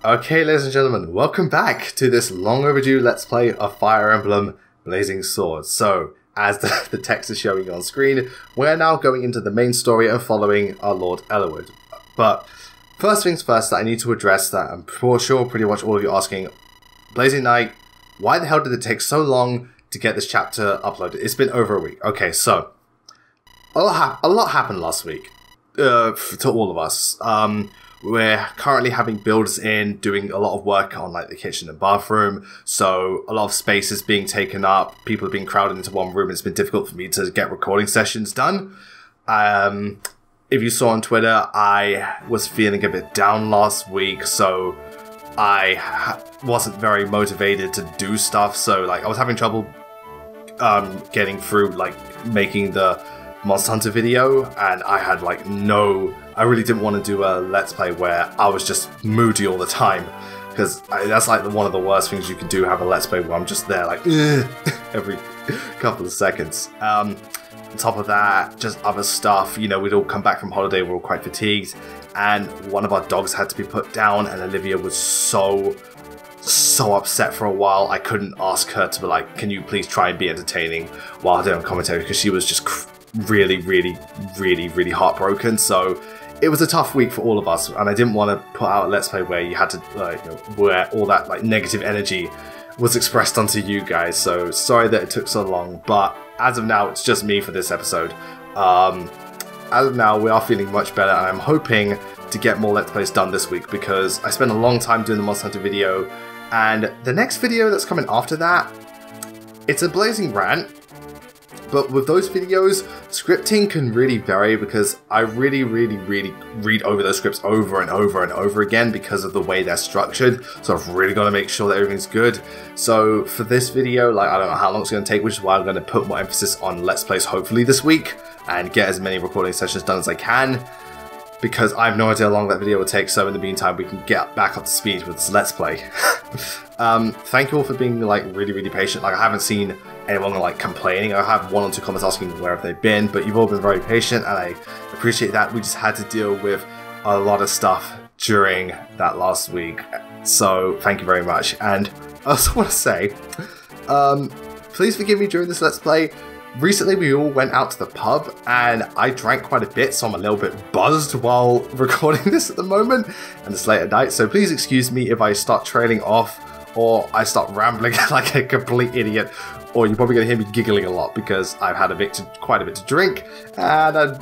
Okay, ladies and gentlemen, welcome back to this long overdue Let's Play of Fire Emblem Blazing Swords. So, as the text is showing on screen, we're now going into the main story of following our Lord Eliwood. But, first things first, that I need to address that I'm sure pretty much all of you are asking, Blazing Knight, why the hell did it take so long to get this chapter uploaded? It's been over a week. Okay, so, a lot happened last week, to all of us. We're currently having builders in, doing a lot of work on like the kitchen and bathroom, so a lot of space is being taken up, people are being crowded into one room, and it's been difficult for me to get recording sessions done. If you saw on Twitter, I was feeling a bit down last week, so I wasn't very motivated to do stuff, so like I was having trouble getting through like making the Monster Hunter video, and I had like I really didn't want to do a Let's Play where I was just moody all the time, because that's like one of the worst things you can do, have a Let's Play where I'm just there like every couple of seconds. On top of that, just other stuff, you know, we'd all come back from holiday, we're all quite fatigued, and one of our dogs had to be put down, and Olivia was so upset for a while. I couldn't ask her to be like, can you please try and be entertaining while doing commentary, because she was just really heartbroken. So it was a tough week for all of us, and I didn't want to put out a Let's Play where you had to where all that like negative energy was expressed onto you guys. So sorry that it took so long, but as of now it's just me for this episode. As of now we are feeling much better, and I'm hoping to get more Let's Plays done this week, because I spent a long time doing the Monster Hunter video, and the next video that's coming after that, it's a blazing rant. But with those videos, scripting can really vary, because I really read over those scripts over and over again because of the way they're structured. So I've really got to make sure that everything's good. So for this video, like I don't know how long it's going to take, which is why I'm going to put more emphasis on Let's Plays hopefully this week and get as many recording sessions done as I can, because I have no idea how long that video will take. So in the meantime, we can get back up to speed with this Let's Play. Thank you all for being like really patient. Like I haven't seen anyone like complaining. I have 1 or 2 comments asking where have they been, but you've all been very patient, and I appreciate that. We just had to deal with a lot of stuff during that last week, so thank you very much. And I also want to say, please forgive me during this Let's Play. Recently we all went out to the pub and I drank quite a bit, so I'm a little bit buzzed while recording this at the moment, and it's late at night, so please excuse me if I start trailing off or I start rambling like a complete idiot, or you're probably going to hear me giggling a lot because I've had quite a bit to drink, and I'm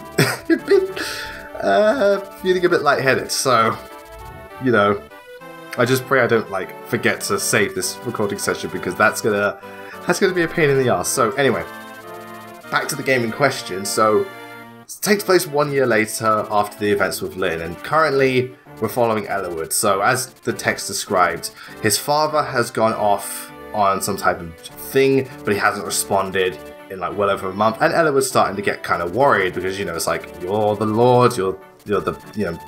feeling a bit lightheaded. So, you know, I just pray I don't like forget to save this recording session, because that's gonna be a pain in the ass. So anyway, back to the game in question. So it takes place 1 year later after the events with Lynn, and currently we're following Eliwood. So as the text described, his father has gone off on some type of thing, but he hasn't responded in like well over a month, and Eliwood's starting to get kind of worried, because you know it's like, you're the Lord, you're the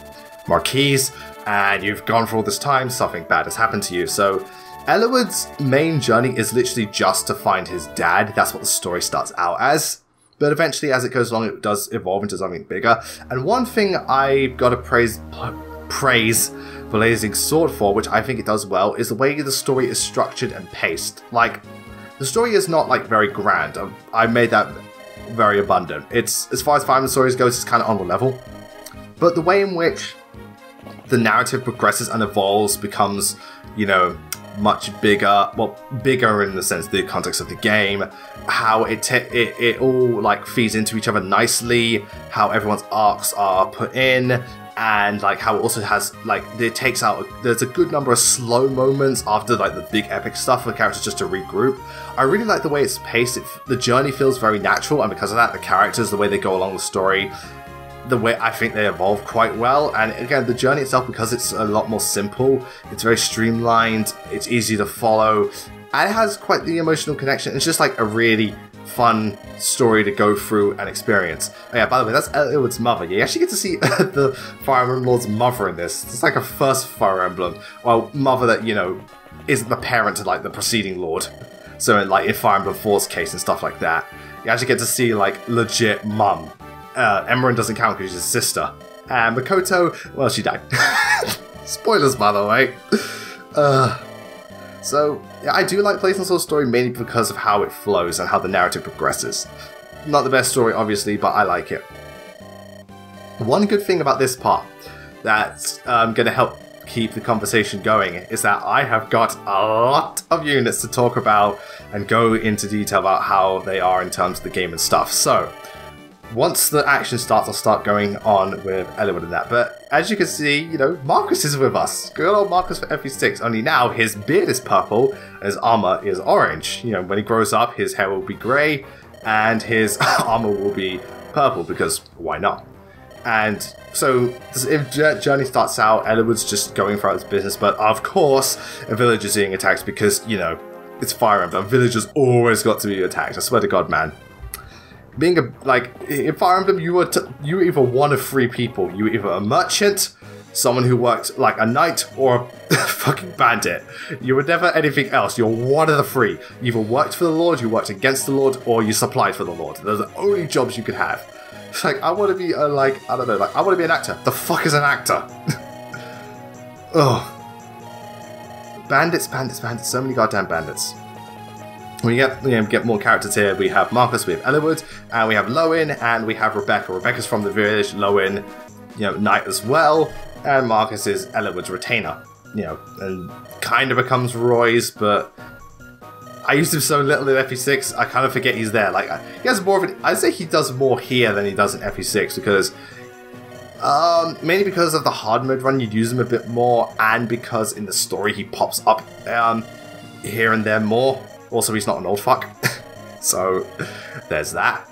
Marquise, and you've gone for all this time, something bad has happened to you. So Eliwood's main journey is literally just to find his dad. That's what the story starts out as, but eventually as it goes along it does evolve into something bigger. And one thing I've got to praise Blazing Sword for, which I think it does well, is the way the story is structured and paced. Like, the story is not like very grand. I made that very abundant. It's, as far as Fire Emblem stories goes, it's kind of on the level, but the way in which the narrative progresses and evolves becomes, you know, much bigger. Well, bigger in the sense, the context of the game, how it all like feeds into each other nicely, how everyone's arcs are put in, and like how it also has like there's a good number of slow moments after like the big epic stuff for characters just to regroup. I really like the way it's paced. The journey feels very natural, and because of that, the characters, the way they go along the story, the way I think they evolve quite well. And again, the journey itself, because it's a lot more simple, it's very streamlined, it's easy to follow, and it has quite the emotional connection. It's just like a really fun story to go through and experience. Oh yeah, by the way, that's Eliwood's mother. You actually get to see the Fire Emblem Lord's mother in this. It's like a first Fire Emblem, well, mother that, you know, isn't the parent to like the preceding Lord. So like in Fire Emblem 4's case and stuff like that, you actually get to see like legit mum. Emerin doesn't count because she's his sister. And Makoto, well, she died. Spoilers, by the way. So, yeah, I do like Blazing Sword's story mainly because of how it flows and how the narrative progresses. Not the best story, obviously, but I like it. One good thing about this part that's going to help keep the conversation going is that I have got a lot of units to talk about and go into detail about how they are in terms of the game and stuff. So, once the action starts, I'll start going on with Eliwood and that. But as you can see, you know, Marcus is with us. Good old Marcus for FE6. Only now his beard is purple and his armor is orange. You know, when he grows up, his hair will be grey and his armor will be purple because why not? And so if journey starts out, Eliwood's just going throughout his business, but of course a village is being attacked because, you know, it's Fire Emblem. Villagers always got to be attacked. I swear to God, man. Being in Fire Emblem, you were either one of three people. You were either a merchant, someone who worked like a knight, or a fucking bandit. You were never anything else. You're one of the three. You either worked for the Lord, you worked against the Lord, or you supplied for the Lord. Those are the only jobs you could have. It's like, I want to be I want to be an actor. The fuck is an actor? Ugh. Bandits, so many goddamn bandits. We get more characters here. We have Marcus, we have Eliwood, and we have Lowen, and we have Rebecca. Rebecca's from the village, Lowen, you know, knight as well, and Marcus is Eliwood's retainer, you know, and kind of becomes Roy's, but I used him so little in FE6, I kind of forget he's there. Like, he has more of it. I'd say he does more here than he does in FE6 because, mainly because of the hard mode run, you'd use him a bit more, and because in the story he pops up here and there more. Also, he's not an old fuck, so there's that.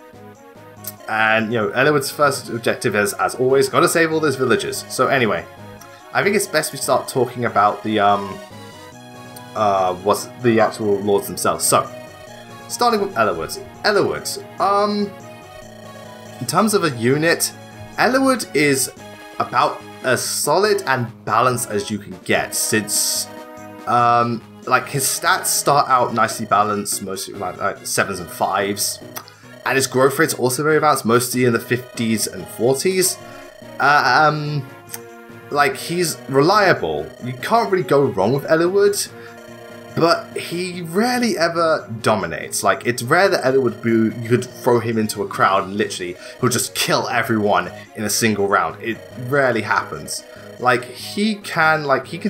And, you know, Eliwood's first objective is, as always, gotta save all those villagers. So anyway, I think it's best we start talking about the, what's the actual lords themselves. So, starting with Eliwood. In terms of a unit, Eliwood is about as solid and balanced as you can get, since, like, his stats start out nicely balanced, mostly like 7s and 5s, and his growth rate's also very balanced, mostly in the 50s and 40s. Like, he's reliable. You can't really go wrong with Eliwood, but he rarely ever dominates. Like, it's rare that Eliwood, you could throw him into a crowd and literally he'll just kill everyone in a single round. It rarely happens. Like, he can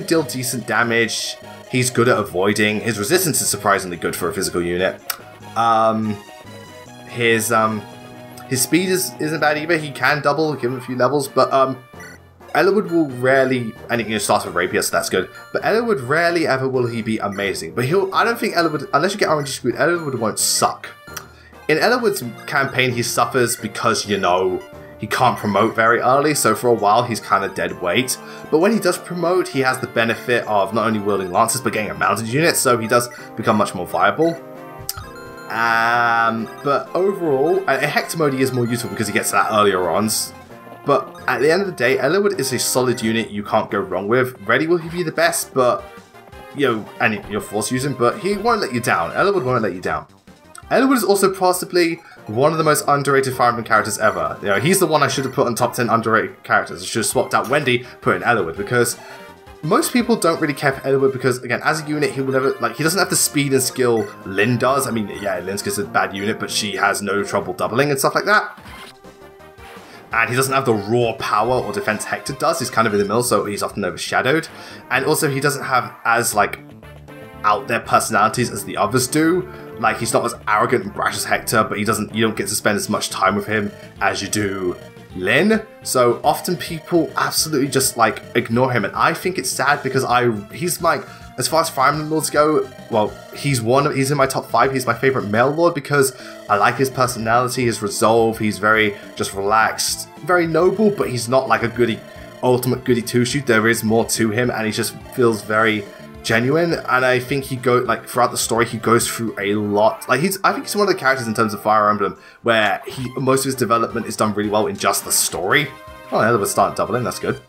deal decent damage. He's good at avoiding. His resistance is surprisingly good for a physical unit. His speed isn't bad either. He can double, give him a few levels, but Eliwood will rarely, and he starts with Rapier, so that's good. But Eliwood rarely ever will he be amazing. But I don't think Eliwood, unless you get RNG screwed, Eliwood won't suck. In Eliwood's campaign, he suffers because, you know, he can't promote very early, so for a while he's kind of dead weight. But when he does promote, he has the benefit of not only wielding lances, but getting a mounted unit, so he does become much more viable. But overall, in Hector mode he is more useful because he gets that earlier on. But at the end of the day, Eliwood is a solid unit you can't go wrong with. Ready will he be the best, but, you know, and you're forced to use him, but he won't let you down. Eliwood won't let you down. Eliwood is also possibly one of the most underrated Fire Emblem characters ever. You know, he's the one I should have put on top 10 underrated characters. I should have swapped out Wendy, put in Eliwood, because most people don't really care for Eliwood because, again, as a unit, he will never, like, he doesn't have the speed and skill Lyn does. I mean, yeah, Lyn's a bad unit, but she has no trouble doubling and stuff like that. And he doesn't have the raw power or defense Hector does. He's kind of in the middle, so he's often overshadowed. And also, he doesn't have as, like, out there personalities as the others do. Like, he's not as arrogant and brash as Hector, but you don't get to spend as much time with him as you do Lyn. So often people absolutely just, like, ignore him, and I think it's sad because he's like, as far as Fire Emblem Lords go, well, he's in my top 5. He's my favorite male Lord because I like his personality, his resolve. He's very just relaxed, very noble, but he's not like a ultimate goody two-shoot. There is more to him, and he just feels very genuine. And I think throughout the story, he goes through a lot. Like, I think he's one of the characters in terms of Fire Emblem where most of his development is done really well in just the story. Oh, Eliwood started doubling. That's good.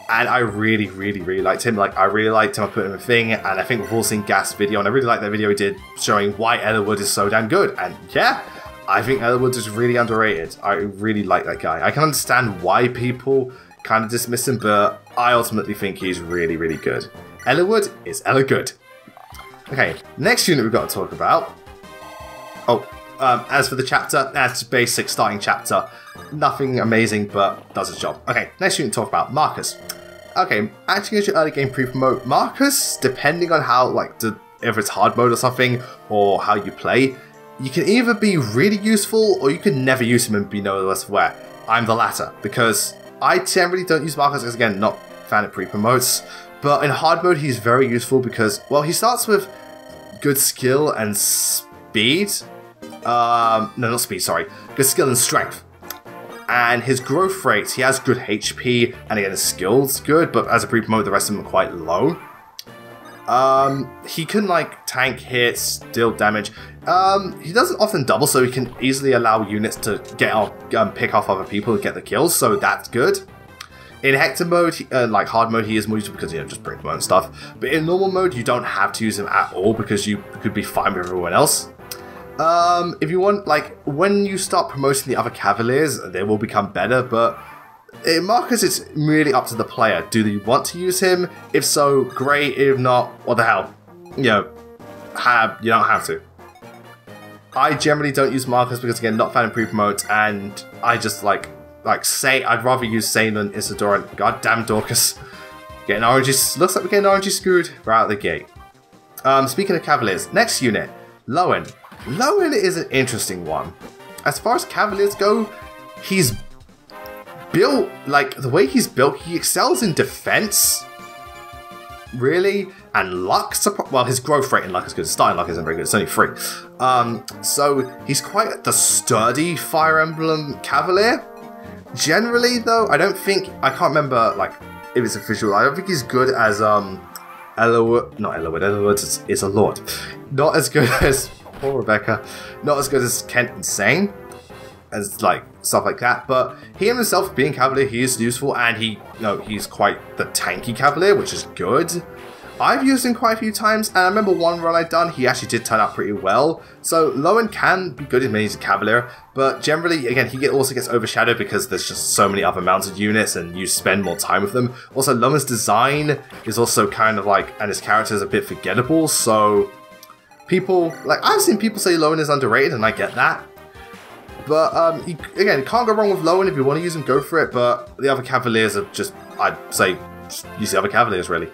And I really, really, really liked him. Like, I really liked him. I put him in a thing, and I think we've all seen Gas's video, and I really like that video he did showing why Eliwood is so damn good. And yeah, I think Eliwood is really underrated. I really like that guy. I can understand why people kind of dismiss him, but I ultimately think he's really, really good. Eliwood is good. Okay, next unit we've got to talk about. Oh, as for the chapter, that's basic starting chapter. Nothing amazing, but does its job. Okay, next unit to talk about, Marcus. Okay, acting as your early game pre-promote, Marcus, depending on how, like, if it's hard mode or something, or how you play, you can either be really useful, or you can never use him and be no less aware. I'm the latter, because I generally don't use Marcus, because again, not a fan of pre-promotes, but in hard mode he's very useful because, well, he starts with good skill and speed. No, not speed, sorry. Good skill and strength. And his growth rate, he has good HP, and again his skill's good, but as a pre-promote the rest of them are quite low. He can, like, tank hits, deal damage. He doesn't often double, so he can easily allow units to get off, pick off other people and get the kills, so that's good. In Hector mode, like hard mode, he is more useful because, you know, just pre-promote and stuff. But in normal mode, you don't have to use him at all because you could be fine with everyone else. If you want, like, when you start promoting the other Cavaliers, they will become better, but in Marcus, it's really up to the player. Do they want to use him? If so, great. If not, what the hell? You know, you don't have to. I generally don't use Marcus because, again, not fan of pre-promote, and I just, like say, I'd rather use Sane than Isadora, and goddamn Dorcas. Getting RNG, looks like we're getting RNG screwed right out the gate. Speaking of Cavaliers, next unit, Lowen. Lowen is an interesting one. As far as Cavaliers go, he's built, like, the way he's built, he excels in defense, really, and luck. Well, his growth rate in luck is good. Starting luck isn't very good. It's only 3. So he's quite the sturdy Fire Emblem Cavalier. Generally, though, I can't remember, like, if it's official. I don't think he's good as Eliwood is a lord. Not as good as poor Rebecca. Not as good as Kent and Sane, as, like, stuff like that. But he himself, being Cavalier, he is useful, and he's quite the tanky Cavalier, which is good. I've used him quite a few times, and I remember one run I'd done, he actually did turn out pretty well. So Lowen can be good when he's a Cavalier, but generally, again, he also gets overshadowed because there's just so many other mounted units and you spend more time with them. Also, Lowen's design is also kind of like, and his character is a bit forgettable, so people, like, I've seen people say Lowen is underrated, and I get that. But, again, can't go wrong with Lowen. If you want to use him, go for it, but the other Cavaliers are just, I'd say, use the other Cavaliers, really.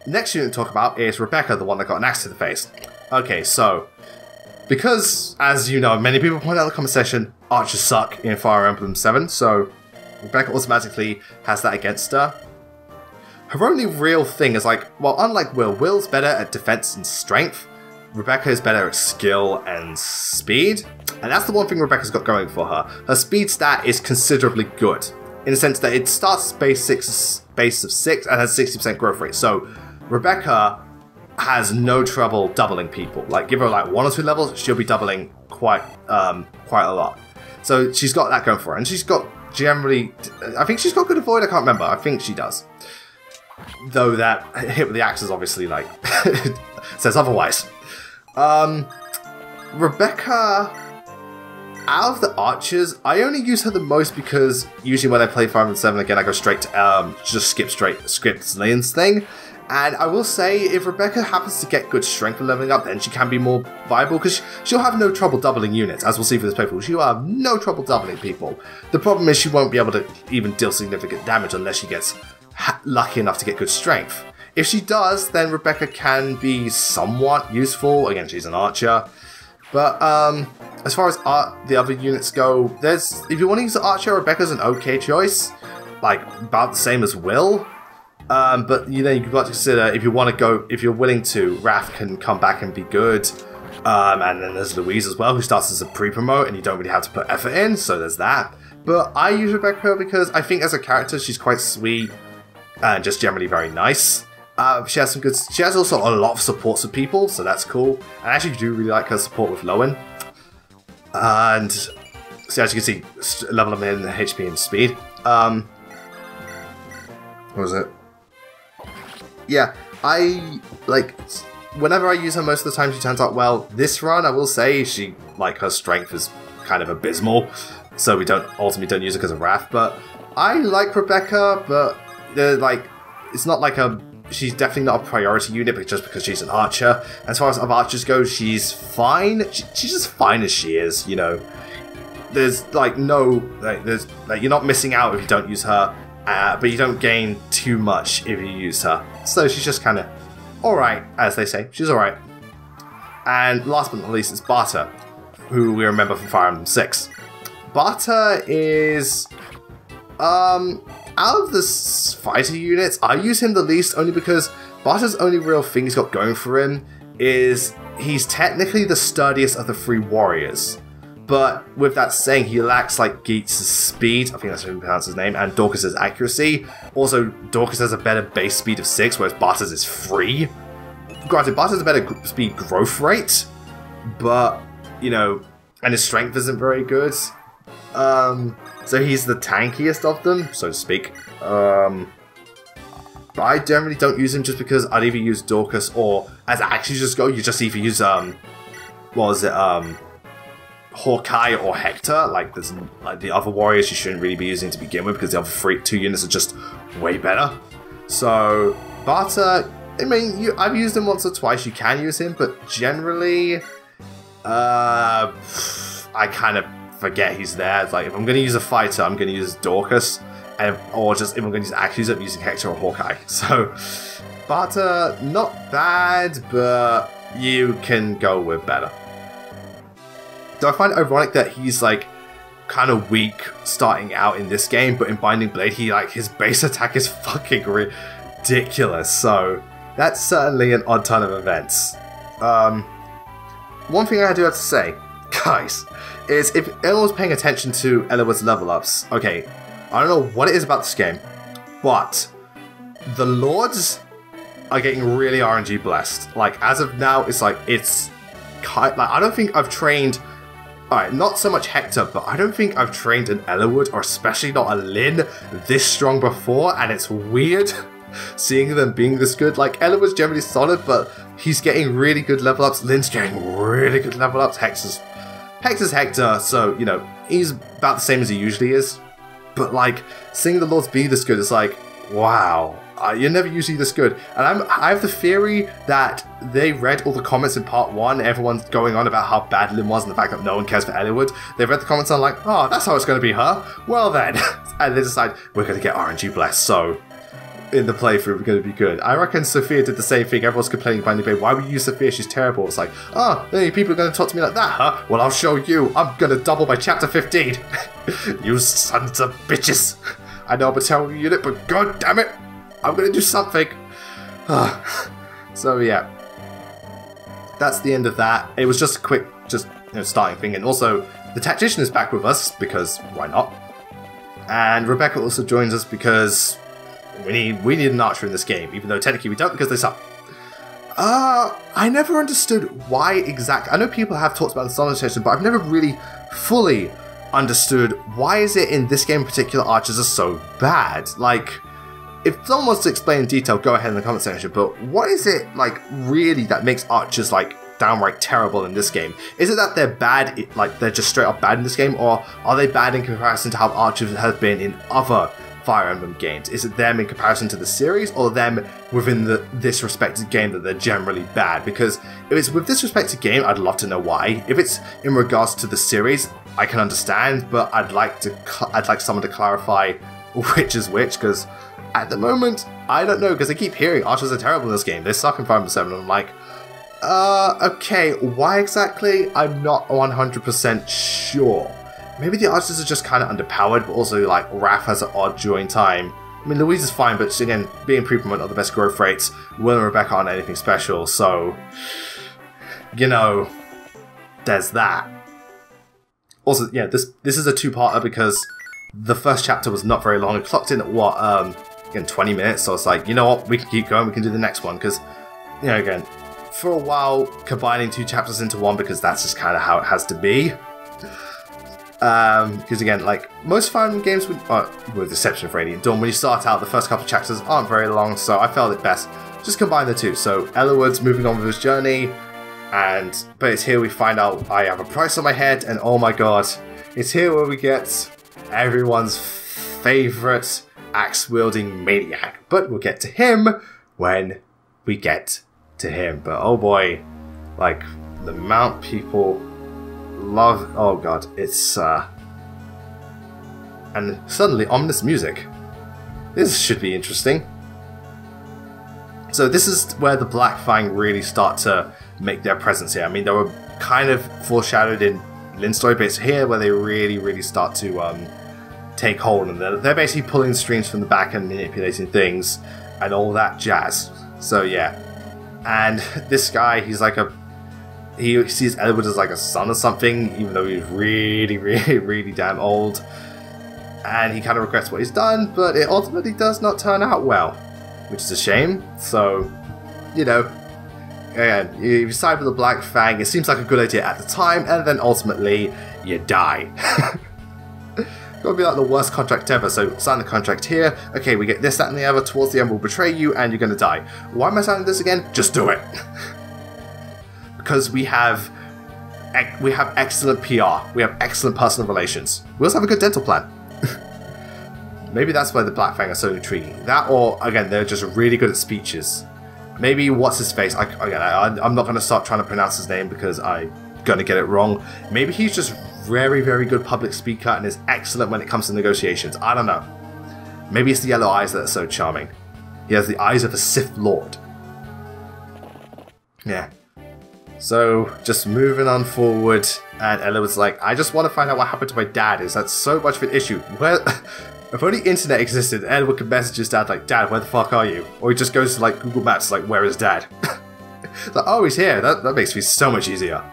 Next unit to talk about is Rebecca, the one that got an axe to the face. Okay, so, because, as you know, many people point out in the comment section, archers suck in Fire Emblem 7, so Rebecca automatically has that against her. Her only real thing is, like, well, unlike Will's better at defense and strength, Rebecca is better at skill and speed, and that's the one thing Rebecca's got going for her. Her speed stat is considerably good, in the sense that it starts base of 6 and has 60% growth rate. So Rebecca has no trouble doubling people. Like, give her like 1 or 2 levels, she'll be doubling quite a lot. So she's got that going for her, and she's got generally, I think she's got good avoid. I can't remember. I think she does. Though that hit with the axe is obviously like says otherwise. Rebecca, out of the archers, I only use her the most because usually when I play 5 and 7 again, I go straight to just skip Lane's thing. And I will say, if Rebecca happens to get good strength and leveling up, then she can be more viable because she'll have no trouble doubling units, as we'll see for this playthrough. She'll have no trouble doubling people. The problem is she won't be able to even deal significant damage unless she gets lucky enough to get good strength. If she does, then Rebecca can be somewhat useful. Again, she's an archer. But as far as the other units go, if you want to use the archer, Rebecca's an okay choice. Like, about the same as Will. But you know, you've got to consider, if you're willing to, Raph can come back and be good. And then there's Louise as well, who starts as a pre-promote, and you don't really have to put effort in, so there's that. But I use Rebecca because I think as a character, she's quite sweet and just generally very nice. She has also a lot of supports with people, so that's cool. And I actually do really like her support with Lowen. And so as you can see, level up in HP and speed. What was it? Yeah, I like, whenever I use her most of the time she turns out well. This run, I will say, her strength is kind of abysmal. So we ultimately don't use her because of Wrath, but I like Rebecca, but like, it's not like she's definitely not a priority unit, but just because she's an archer. As far as other archers go, she's fine. She's just fine as she is, you know. There's like no, like you're not missing out if you don't use her, but you don't gain too much if you use her. So she's just kind of alright, as they say. She's alright. And last but not least is Barter, who we remember from Fire Emblem 6. Barter is, out of the fighter units, I use him the least only because Barter's only real thing he's got going for him is he's technically the sturdiest of the 3 warriors. But with that saying, he lacks like Geats' speed, I think that's how you pronounce his name, and Dorcas' accuracy. Also, Dorcas has a better base speed of 6, whereas Barter's is 3. Granted, Barter's a better speed growth rate, but, you know, and his strength isn't very good. So he's the tankiest of them, so to speak. But I generally don't use him just because I'd either use Dorcas or, as actually just go, you just either use, Hawkeye or Hector. Like, there's like the other warriors you shouldn't really be using to begin with because the other 2 units are just way better. So, Barter, I mean, I've used him once or twice, you can use him, but generally, I kind of forget he's there. It's like, if I'm going to use a fighter, I'm going to use Dorcas, or just if I'm going to use Accuse, I'm using Hector or Hawkeye. So, Barter, not bad, but you can go with better. Do I find it ironic that he's like kind of weak starting out in this game, but in Binding Blade, his base attack is fucking ridiculous. So that's certainly an odd turn of events. One thing I do have to say, guys, is if anyone's paying attention to Eliwood's level ups, okay, I don't know what it is about this game, but the Lords are getting really RNG blessed. Like, as of now, it's like, I don't think I've trained, alright, not so much Hector, but I don't think I've trained an Eliwood, or especially not a Lyn, this strong before, and it's weird seeing them being this good. Like, Eliwood's generally solid, but he's getting really good level ups, Lyn's getting really good level ups, Hector's Hector, so, you know, he's about the same as he usually is, but like, seeing the Lords be this good, it's like, wow. You're never usually this good. And I have the theory that they read all the comments in part 1, everyone's going on about how bad Lyn was and the fact that no one cares for Eliwood. They read the comments and like, oh, that's how it's going to be her. Well then. And they decide, we're going to get RNG blessed, so in the playthrough we're going to be good. I reckon Sophia did the same thing. Everyone's complaining about Binding Blade. Why would you use Sophia? She's terrible. It's like, oh, people are going to talk to me like that, huh? Well, I'll show you. I'm going to double by chapter 15. You sons of bitches. I know I'm a terrible unit, but god damn it, I'm going to do something. So yeah, that's the end of that. It was just a quick, starting thing. And also, the Tactician is back with us, because why not? And Rebecca also joins us because we need an archer in this game, even though technically we don't because they suck. I never understood why exactly. I know people have talked about the Sonic Station, but I've never really fully understood why is it in this game in particular archers are so bad. Like, if someone wants to explain in detail, go ahead in the comment section, but what is it, like, really that makes archers, like, downright terrible in this game? Is it that they're bad, like, they're just straight up bad in this game, or are they bad in comparison to how archers have been in other Fire Emblem games? Is it them in comparison to the series, or them within this respected game that they're generally bad? Because if it's with this respected game, I'd love to know why. If it's in regards to the series, I can understand, but I'd like someone to clarify which is which, because at the moment, I don't know, because I keep hearing archers are terrible in this game. They suck in Fire Emblem 7, and I'm like, okay, why exactly? I'm not 100% sure. Maybe the archers are just kind of underpowered, but also, like, Raph has an odd during time. I mean, Louise is fine, but again, being pre-promote are the best growth rates. Will and Rebecca aren't anything special, so, you know, there's that. Also, yeah, this is a two-parter because the first chapter was not very long. It clocked in at, what, again, 20 minutes, so it's like, you know what, we can keep going, we can do the next one, because, you know, again, for a while, combining 2 chapters into one, because that's just kind of how it has to be. Because again, like, most Fire Emblem games, with the exception of Radiant Dawn, when you start out, the first couple of chapters aren't very long, so I felt it best just combine the two. So Eliwood's moving on with his journey, but it's here we find out I have a price on my head, and oh my god, it's here where we get everyone's favourite axe-wielding maniac. But we'll get to him when we get to him. But oh boy, like, the amount people love... Oh god, it's... And suddenly, ominous music. This should be interesting. So this is where the Black Fang really start to make their presence here. I mean, they were kind of foreshadowed in Lynn's story, but it's here where they really start to take hold. And they're basically pulling strings from the back and manipulating things and all that jazz. So yeah. And this guy, he's like a... He sees Eliwood as like a son or something, even though he's really damn old. And he kind of regrets what he's done, but it ultimately does not turn out well, which is a shame. So, you know, again, you side with the Black Fang. It seems like a good idea at the time, and then ultimately you die. Gonna be like the worst contract ever. So sign the contract here. Okay, we get this, that, and the other. Towards the end, we'll betray you, and you're gonna die. Why am I signing this again? Just do it. Because we have excellent PR. We have excellent personal relations. We also have a good dental plan. Maybe that's why the Black Fang are so intriguing. That, or again, they're just really good at speeches. Maybe what's his face? I'm not going to start trying to pronounce his name because I'm going to get it wrong. Maybe he's just very good public speaker and is excellent when it comes to negotiations. I don't know. Maybe it's the yellow eyes that are so charming. He has the eyes of a Sith Lord. Yeah. So, just moving on forward, and Eliwood's like, I just want to find out what happened to my dad. Is that so much of an issue? Where... If only internet existed, Eliwood could message his dad like, Dad, where the fuck are you? Or he just goes to like Google Maps like, where is Dad? Like, oh, he's here. That makes me so much easier.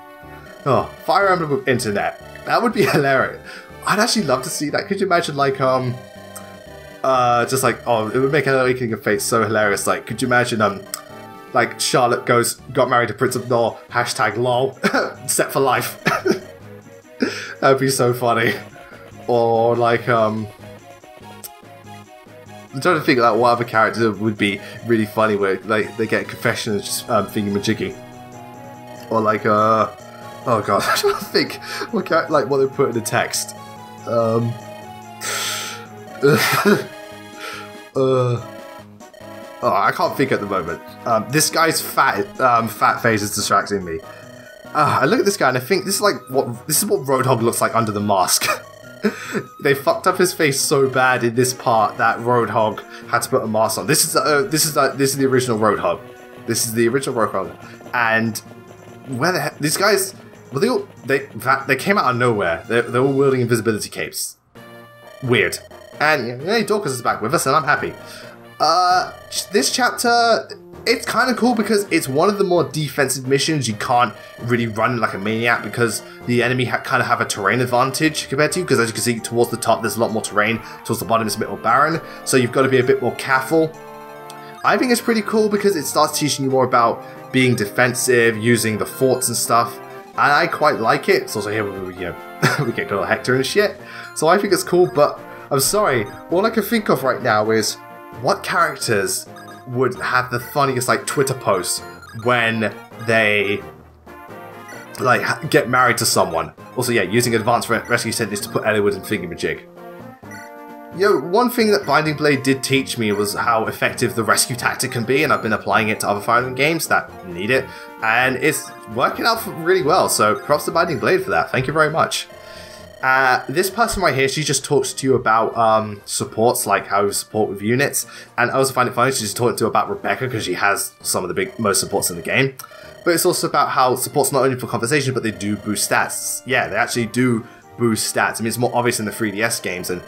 Oh, Fire Emblem with internet. That would be hilarious. I'd actually love to see that. Could you imagine like, just like, oh, it would make an Awakening of Fate so hilarious. Like, could you imagine, like Charlotte got married to Prince of Nor, hashtag lol, set for life. That'd be so funny. Or like, I'm trying to think like what other character would be really funny where like they get a confession and just thingy-majiggy. Or like oh god, I'm trying to think what like what they put in the text. Oh, I can't think at the moment. This guy's fat face is distracting me. I look at this guy and I think this is what Roadhog looks like under the mask. They fucked up his face so bad in this part that Roadhog had to put a mask on. This is the original Roadhog. This is the original Roadhog. And where the heck these guys? Well, they came out of nowhere. They're all wielding invisibility capes. Weird. And hey, Dorcas is back with us, and I'm happy. This chapter, it's kind of cool because it's one of the more defensive missions. You can't really run like a maniac because the enemy kind of have a terrain advantage compared to you, because as you can see towards the top there's a lot more terrain, towards the bottom it's a bit more barren, so you've got to be a bit more careful. I think it's pretty cool because it starts teaching you more about being defensive, using the forts and stuff, and I quite like it. It's also here where we, we get good old Hector and shit, so I think it's cool. But I'm sorry, all I can think of right now is what characters would have the funniest like Twitter posts when they like get married to someone. Also, yeah, using advanced rescue techniques to put Eliwood in thingamajig. One thing that Binding Blade did teach me was how effective the rescue tactic can be, and I've been applying it to other Fire Emblem games that need it, and it's working out really well, so props to Binding Blade for that. Thank you very much. This person right here, she just talks to you about supports, like how you support with units, and I also find it funny she's just talking to you about Rebecca because she has some of the most supports in the game. But it's also about how support's not only for conversation, but they do boost stats. Yeah, they actually do boost stats. I mean, it's more obvious in the 3DS games, and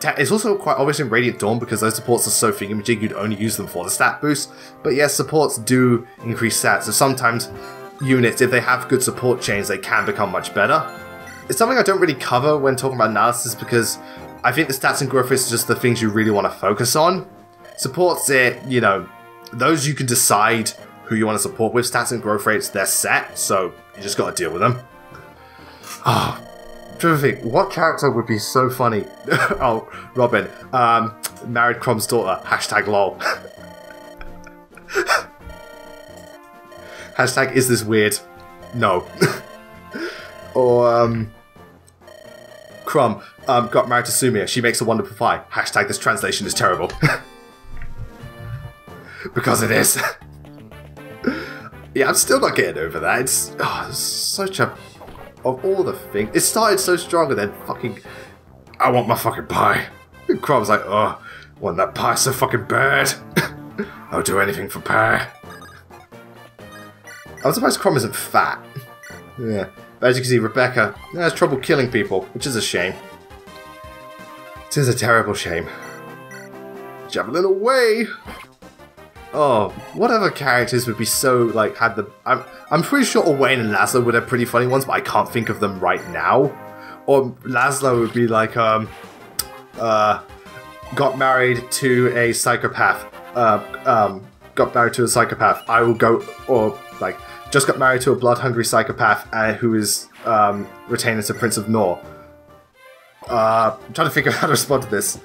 it's also quite obvious in Radiant Dawn because those supports are so thingamajig you'd only use them for the stat boost. But yes, supports do increase stats, so sometimes units, if they have good support chains, they can become much better. It's something I don't really cover when talking about analysis because I think the stats and growth rates are just the things you really want to focus on. Supports it, those you can decide who you want to support with. Stats and growth rates, they're set, so you just got to deal with them. Oh, I'm trying to think, what character would be so funny? Oh, Robin. Married Crom's daughter. Hashtag lol. Hashtag is this weird? No. Or, Crom. got married to Sumia. She makes a wonderful pie. Hashtag this translation is terrible. Because it is. Yeah, I'm still not getting over that. It's such a... Of all the things... It started so strong and then fucking... I want my fucking pie. And Crom's like, oh, I want that pie so fucking bad. I'll do anything for pie. I'm surprised Crom isn't fat. Yeah. But as you can see, Rebecca has trouble killing people, which is a shame. It is a terrible shame. Javelin away! Oh, what other characters would be so, like, had the... I'm pretty sure Owain and Laszlo would have pretty funny ones, but I can't think of them right now. Or Laszlo would be like, got married to a psychopath. Got married to a psychopath. I will go... Or, like, just got married to a blood-hungry psychopath who is retained as a Prince of Nor. I'm trying to figure out how to respond to this.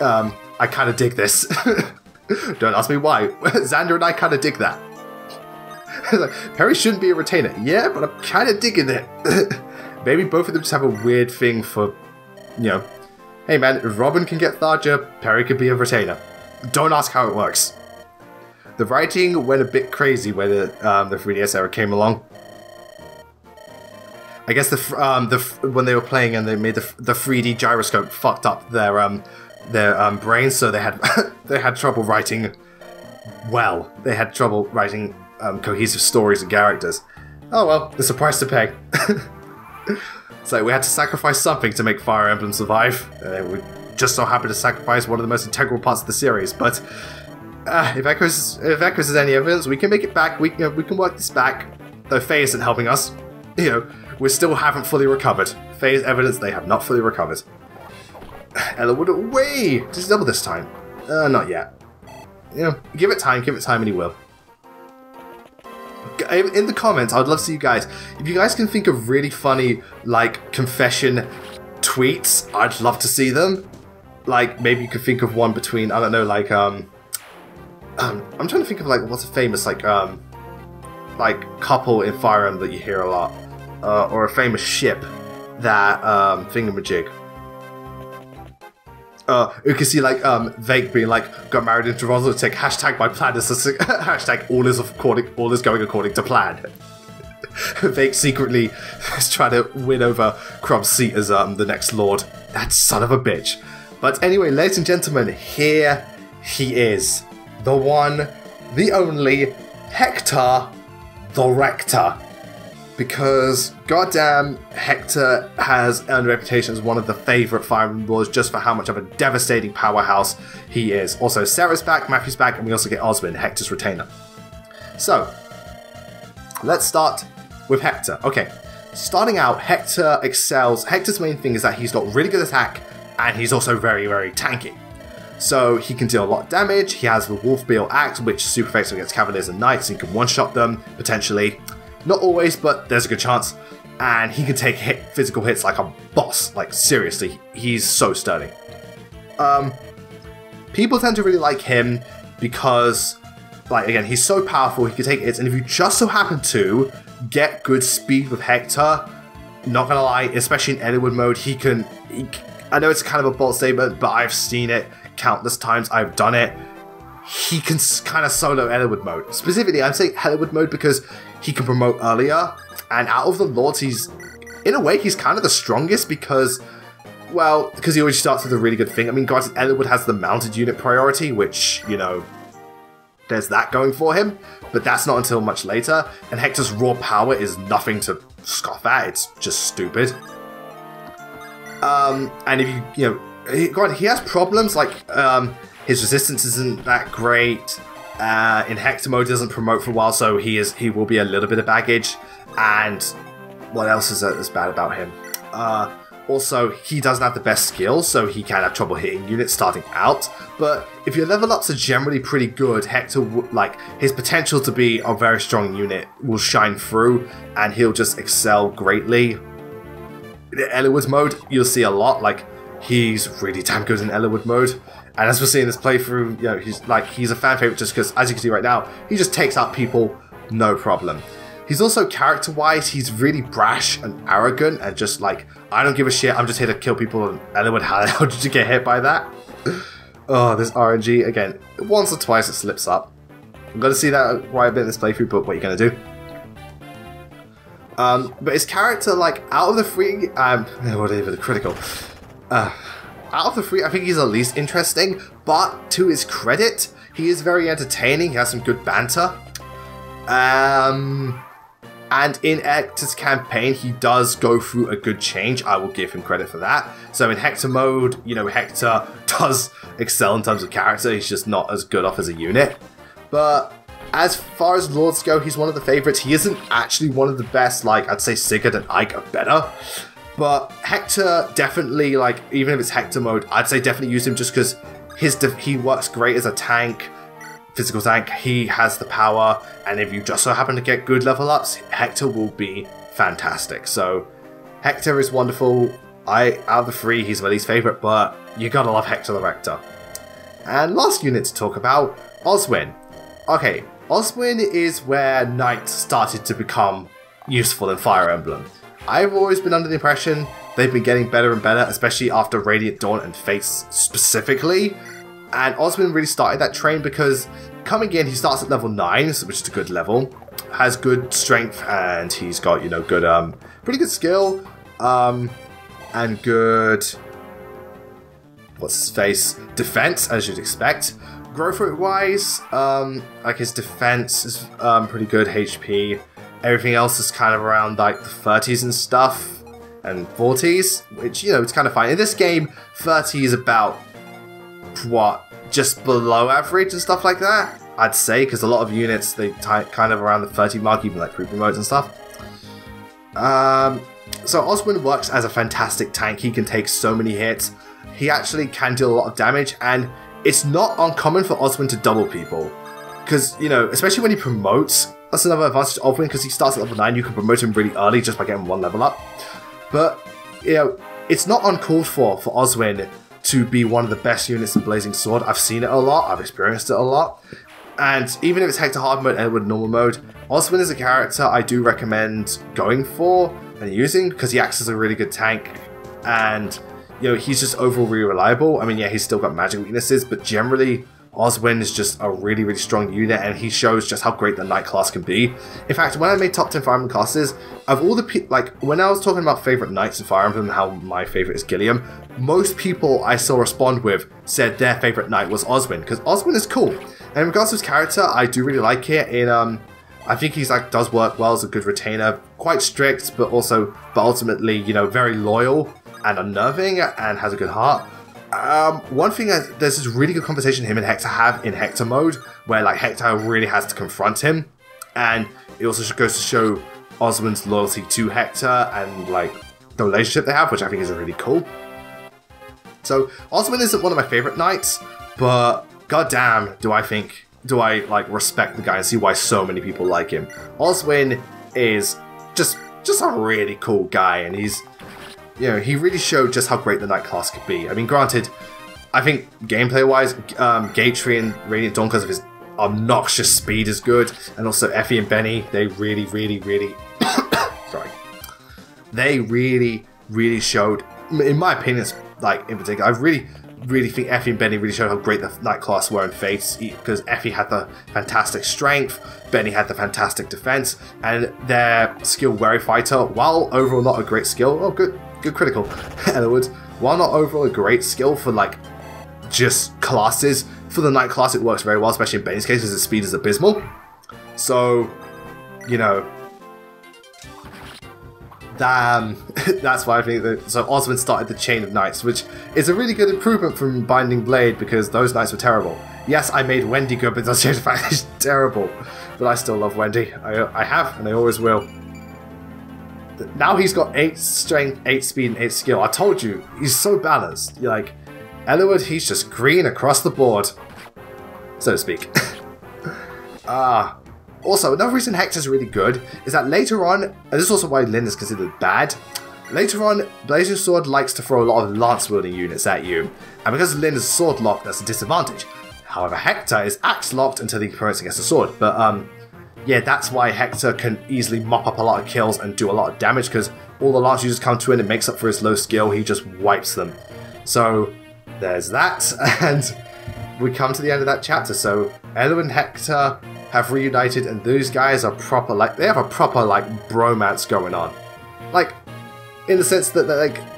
I kind of dig this. Don't ask me why. Xander and I kind of dig that. Like, Perry shouldn't be a retainer. Yeah, but I'm kind of digging it. Maybe both of them just have a weird thing for, you know, hey man, if Robin can get Tharja, Perry could be a retainer. Don't ask how it works. The writing went a bit crazy when the 3DS era came along. I guess when they were playing and they made the 3D gyroscope fucked up their brains, so they had they had trouble writing well. They had trouble writing cohesive stories and characters. Oh well, there's a price to pay. So we had to sacrifice something to make Fire Emblem survive. We just so happened to sacrifice one of the most integral parts of the series. But if Echoes is any evidence, we can make it back. We can work this back. Though Faye isn't helping us. You know, we still haven't fully recovered. Faye is evidence they have not fully recovered. Eliwood away! Just double this time. Not yet. You know, give it time and he will. In the comments, I would love to see you guys. If you guys can think of really funny, like, confession tweets, I'd love to see them. Like, maybe you could think of one between, I don't know, like, I'm trying to think of, like, what's a famous, like, couple in Fire Emblem that you hear a lot. Or a famous ship that, thingamajig. You can see, like, Vake being like, got married in Toronto, take hashtag my plan is hashtag all is going according to plan. Vake secretly is trying to win over Crum's seat as the next lord. That son of a bitch. But anyway, ladies and gentlemen, here he is. The one, the only, Hector the Rector. Because, goddamn, Hector has earned a reputation as one of the favourite Fire Emblem lords just for how much of a devastating powerhouse he is. Also, Sarah's back, Matthew's back, and we also get Osmond, Hector's retainer. So, let's start with Hector. Okay, starting out, Hector excels. Hector's main thing is that he's got really good attack, and he's also very, very tanky. So, he can deal a lot of damage. He has the Wolfbeal Axe, which is super effective against Cavaliers and Knights, so he can one-shot them, potentially. Not always, but there's a good chance. And he can take physical hits like a boss. Like, seriously, he's so sturdy. People tend to really like him because, like, again, he's so powerful, he can take hits. And if you just so happen to get good speed with Hector, not gonna lie, especially in Eliwood mode, he can... I know it's kind of a bold statement, but I've seen it countless times. I've done it. He can kind of solo Eliwood mode. Specifically, I'm saying Eliwood mode because he can promote earlier, and out of the lords, he's, in a way, he's kind of the strongest because, well, because he always starts with a really good thing. I mean, granted, Eliwood has the mounted unit priority, which, you know, there's that going for him, but that's not until much later, and Hector's raw power is nothing to scoff at, it's just stupid. And if you know, granted, he has problems, like, his resistance isn't that great. In Hector mode, doesn't promote for a while, so he will be a little bit of baggage. And what else is bad about him? Also, he doesn't have the best skills, so he can have trouble hitting units starting out. But if your level ups are generally pretty good, Hector, like, his potential to be a very strong unit will shine through, and he'll just excel greatly. In Eliwood mode, you'll see a lot. Like, he's really damn good in Eliwood mode. And as we're seeing this playthrough, you know, he's a fan favorite just because, as you can see right now, he just takes out people, no problem. He's also character-wise, he's really brash and arrogant and just like, I don't give a shit, I'm just here to kill people. And Eliwood, how the hell did you get hit by that? Oh, this RNG, again, once or twice it slips up. I'm going to see that quite a bit in this playthrough, but what are you going to do? But his character, like, out of the three, whatever, critical. Out of the three, I think he's the least interesting, but to his credit, he is very entertaining, he has some good banter. And in Hector's campaign, he does go through a good change. I will give him credit for that. So in Hector mode, you know, Hector does excel in terms of character. He's just not as good off as a unit. But as far as Lords go, he's one of the favorites. He isn't actually one of the best. Like, I'd say Sigurd and Ike are better. But Hector definitely, like, even if it's Hector mode, I'd say definitely use him just because he works great as a tank. Physical tank, he has the power, and if you just so happen to get good level ups, Hector will be fantastic. So Hector is wonderful. Out of the three, he's my least favourite, but you gotta love Hector the Rector. And last unit to talk about, Oswin. Okay, Oswin is where Knights started to become useful in Fire Emblem. I've always been under the impression they've been getting better and better, especially after Radiant Dawn and Fates specifically. And Oswin really started that train because coming in, he starts at level 9, which is a good level, has good strength, and he's got, you know, good, pretty good skill, and good, what's his face, defense, as you'd expect. Growth rate wise, like his defense is pretty good, HP. Everything else is kind of around like the 30s and stuff, and 40s, which, you know, it's kind of fine. In this game, 30 is about, what, just below average and stuff like that, I'd say, because a lot of units, they kind of around the 30 mark, even like group modes and stuff. So Oswin works as a fantastic tank. He can take so many hits. He actually can deal a lot of damage, and it's not uncommon for Oswin to double people. Because, you know, especially when he promotes, that's another advantage of Oswin, because he starts at level 9, you can promote him really early just by getting one level up. But, you know, it's not uncalled for Oswin to be one of the best units in Blazing Sword. I've seen it a lot, I've experienced it a lot. And even if it's Hector hard mode and Eliwood normal mode, Oswin is a character I do recommend going for and using because he acts as a really good tank. And, you know, he's just overall really reliable. I mean, yeah, he's still got magic weaknesses, but generally, Oswin is just a really, really strong unit, and he shows just how great the Knight class can be. In fact, when I made top 10 Fire Emblem classes, of all the like, when I was talking about favorite Knights in Fire Emblem and how my favorite is Gilliam, most people I saw respond with said their favorite Knight was Oswin, because Oswin is cool. And in regards to his character, I do really like it. I think he's like does work well as a good retainer, quite strict, but ultimately, you know, very loyal and unnerving, and has a good heart. One thing, there's this really good conversation him and Hector have in Hector mode, where like Hector really has to confront him, and it also goes to show Oswin's loyalty to Hector and like the relationship they have, which I think is really cool. So Oswin isn't one of my favorite Knights, but goddamn, do I like respect the guy and see why so many people like him. Oswin is just a really cool guy, and he's, you know, he really showed just how great the Knight class could be. I mean, granted, I think gameplay-wise, Gatry and Radiant Dawn, because of his obnoxious speed, is good, and also Effie and Benny, they really sorry. They really showed, in my opinion, like, in particular, I really think Effie and Benny really showed how great the Knight class were in Fates, because Effie had the fantastic strength, Benny had the fantastic defense, and their skill Wary Fighter, while overall not a great skill, oh good critical, Eliwood, while not overall a great skill for like just classes, for the Knight class it works very well, especially in Benny's case because his speed is abysmal. So, you know, that's why I think that, so Oswin started the chain of Knights, which is a really good improvement from Binding Blade, because those Knights were terrible. Yes, I made Wendy good, but that's just the fact she's terrible. But I still love Wendy. I have, and I always will. Now he's got 8 strength, 8 speed, and 8 skill. I told you, he's so balanced. You're like, Eliwood, he's just green across the board, so to speak. Also, another reason Hector's really good is that later on, and this is also why Lyn is considered bad, later on, Blazing Sword likes to throw a lot of lance-wielding units at you, and because Lyn is sword locked, that's a disadvantage. However, Hector is axe locked until the opponent gets a sword, but yeah, that's why Hector can easily mop up a lot of kills and do a lot of damage, because all the lance users come to him and it makes up for his low skill, he just wipes them. So there's that, and we come to the end of that chapter. So Eliwood and Hector have reunited, and those guys are proper, like, they have a proper, like, bromance going on. Like, in the sense that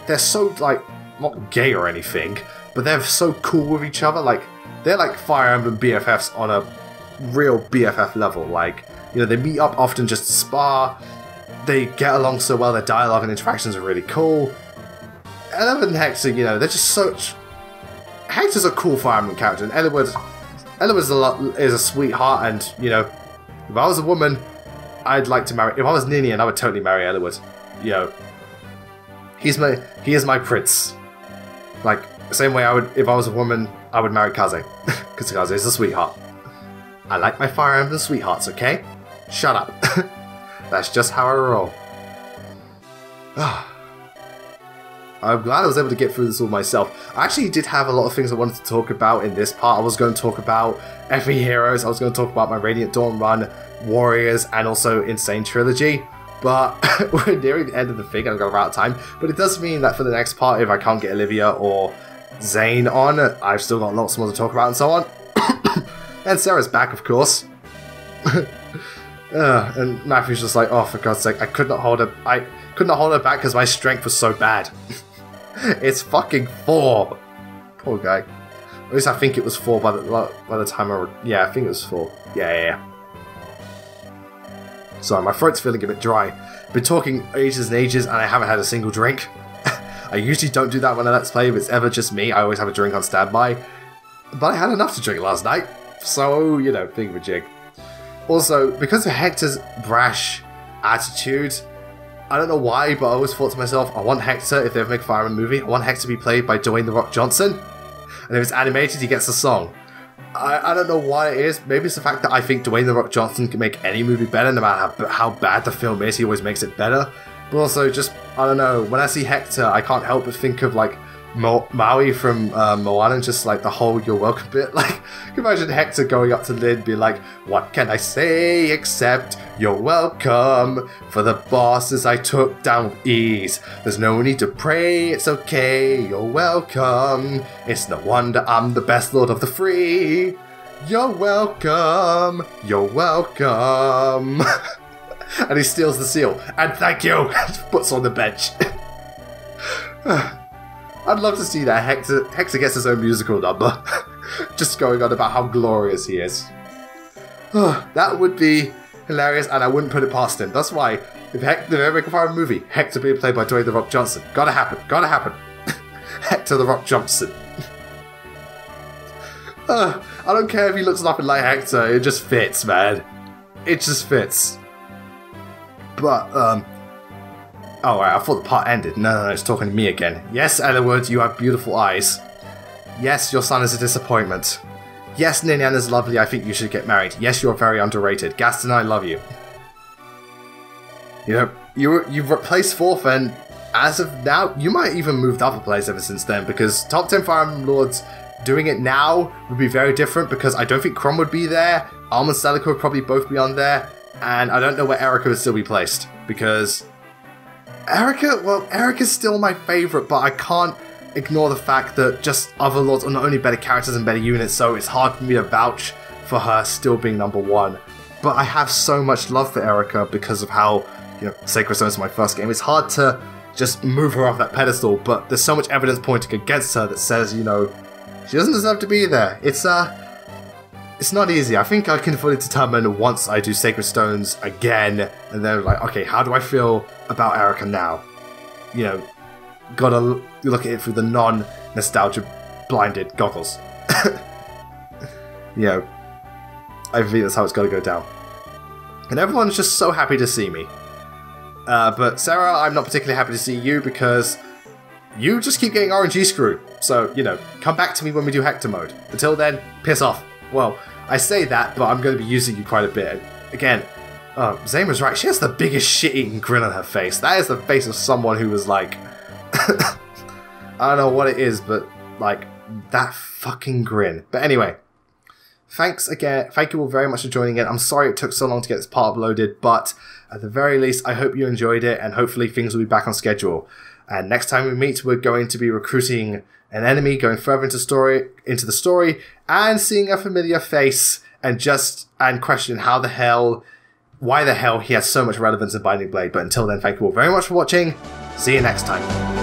they're so, like, not gay or anything, but they're so cool with each other. Like, they're like Fire Emblem BFFs on a real BFF level. Like, you know, they meet up often just to spar, they get along so well, their dialogue and interactions are really cool. Eliwood and Hector, you know, they're just such... Hector's a cool Fire Emblem character, and Eliwood is a sweetheart, and, you know, if I was a woman, I'd like to marry... If I was Ninian, I would totally marry Eliwood. You know, he is my prince. Like, the same way I would, if I was a woman, I would marry Kaze. Because Kaze is a sweetheart. I like my Fire Emblem sweethearts, okay? Shut up. That's just how I roll. I'm glad I was able to get through this all myself. I actually did have a lot of things I wanted to talk about in this part. I was going to talk about FE Heroes, I was going to talk about my Radiant Dawn run, Warriors, and also Insane Trilogy. But we're nearing the end of the thing and I'm going to run out of time. But it does mean that for the next part, if I can't get Olivia or Zane on, I've still got lots more to talk about and so on. And Sarah's back, of course. And Matthew's just like, oh, for God's sake, I could not hold her back because my strength was so bad. It's fucking 4. Poor guy. At least I think it was 4 by the time I... Yeah, I think it was 4. Yeah. Sorry, my throat's feeling a bit dry. Been talking ages and ages and I haven't had a single drink. I usually don't do that when I Let's Play. If it's ever just me, I always have a drink on standby. But I had enough to drink last night. So, you know, thingamajig. Also, because of Hector's brash attitude, I don't know why, but I always thought to myself, I want Hector, if they ever make a Fire Emblem movie, I want Hector to be played by Dwayne The Rock Johnson. And if it's animated, he gets a song. I don't know why it is. Maybe it's the fact that I think Dwayne The Rock Johnson can make any movie better, no matter how bad the film is, he always makes it better. But also, just, I don't know, when I see Hector, I can't help but think of, like, Maui from Moana, and just like the whole "you're welcome" bit. Like, can you imagine Hector going up to Lynn, be like, "What can I say except you're welcome? For the bosses I took down with ease. There's no need to pray, it's okay. You're welcome. It's no wonder I'm the best lord of the free. You're welcome. You're welcome." And he steals the seal. And thank you. Puts on the bench. I'd love to see that. Hector gets his own musical number. Just going on about how glorious he is. That would be hilarious, and I wouldn't put it past him. That's why, if they ever make a Fire Emblem movie, Hector being played by Dwayne The Rock Johnson. Gotta happen. Gotta happen. Hector The Rock Johnson. I don't care if he looks nothing like Hector. It just fits, man. It just fits. But, oh, right, I thought the part ended. No, it's talking to me again. Yes, Eliwood, you have beautiful eyes. Yes, your son is a disappointment. Yes, Ninian is lovely, I think you should get married. Yes, you are very underrated. Gaston, I love you. You know, you've replaced 4th, and as of now, you might even moved up a place ever since then, because top 10 Fire Emblem Lords doing it now would be very different, because I don't think Chrom would be there, Alm and Celica would probably both be on there, and I don't know where Erica would still be placed, because... Erica's still my favourite, but I can't ignore the fact that just other lords are not only better characters and better units, so it's hard for me to vouch for her still being number 1. But I have so much love for Erica because of how, you know, Sacred Stone's my first game. It's hard to just move her off that pedestal, but there's so much evidence pointing against her that says, you know, she doesn't deserve to be there. It's not easy. I think I can fully determine once I do Sacred Stones again, and then like, okay, how do I feel about Erica now? You know, gotta look at it through the non-nostalgia blinded goggles. You know, I think that's how it's gotta go down. And everyone's just so happy to see me. But Sarah, I'm not particularly happy to see you because you just keep getting RNG screwed. So, you know, come back to me when we do Hector mode. Until then, piss off. Well, I say that, but I'm going to be using you quite a bit. Again, Zane was right. She has the biggest shit-eating grin on her face. That is the face of someone who was like... I don't know what it is, but, like, that fucking grin. But anyway, thanks again. Thank you all very much for joining in. I'm sorry it took so long to get this part uploaded, but at the very least, I hope you enjoyed it, and hopefully things will be back on schedule. And next time we meet, we're going to be recruiting an enemy, going further into the story, and seeing a familiar face, and questioning why the hell he has so much relevance in Binding Blade. But until then, thank you all very much for watching. See you next time.